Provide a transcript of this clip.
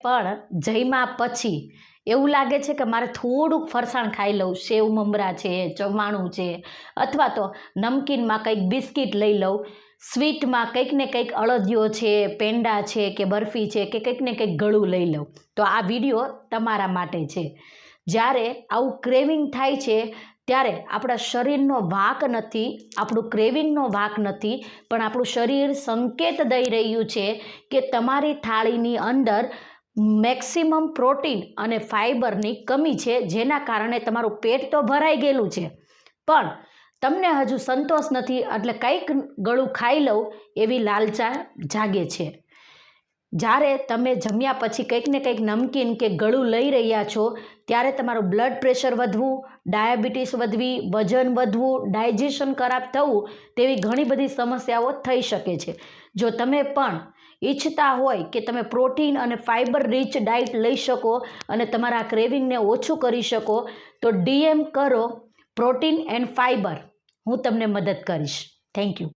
પણ જમ્યા પછી એવું લાગે છે કે મારે થોડુંક ફરસાણ ખાઈ લઉં, સેવ મમરા છે, ચવાણું છે, અથવા તો નમકીનમાં કંઈક બિસ્કિટ લઈ લઉં, સ્વીટમાં કંઈક ને કંઈક અળદિયો છે, પેંડા છે કે બરફી છે કે કંઈક ને કંઈક ગળું લઈ લઉં. તો આ વિડીયો તમારા માટે છે. જ્યારે આવું ક્રેવિંગ થાય છે ત્યારે આપણા શરીરનો વાંક નથી, આપણું ક્રેવિંગનો વાંક નથી, પણ આપણું શરીર સંકેત દઈ રહ્યું છે કે તમારી થાળીની અંદર મેક્સિમમ પ્રોટીન અને ફાઇબરની કમી છે, જેના કારણે તમારું પેટ તો ભરાઈ ગયેલું છે પણ તમને હજુ સંતોષ નથી, એટલે કંઈક ગળું ખાઈ લઉં એવી લાલચા જાગે છે. જ્યારે તમે જમ્યા પછી કંઈક ને કંઈક નમકીન કે ગળું લઈ રહ્યા છો ત્યારે તમારું બ્લડ પ્રેશર વધવું, ડાયાબિટીસ વધવી, વજન વધવું, ડાયજેશન ખરાબ થવું તેવી ઘણી બધી સમસ્યાઓ થઈ શકે છે. જો તમે પણ ઈચ્છતા હોય કે તમે પ્રોટીન અને ફાઇબર રીચ ડાયટ લઈ શકો અને તમારા ક્રેવિંગને ઓછું કરી શકો તો DM કરો પ્રોટીન એન્ડ ફાઇબર, હું તમને મદદ કરીશ. Thank you.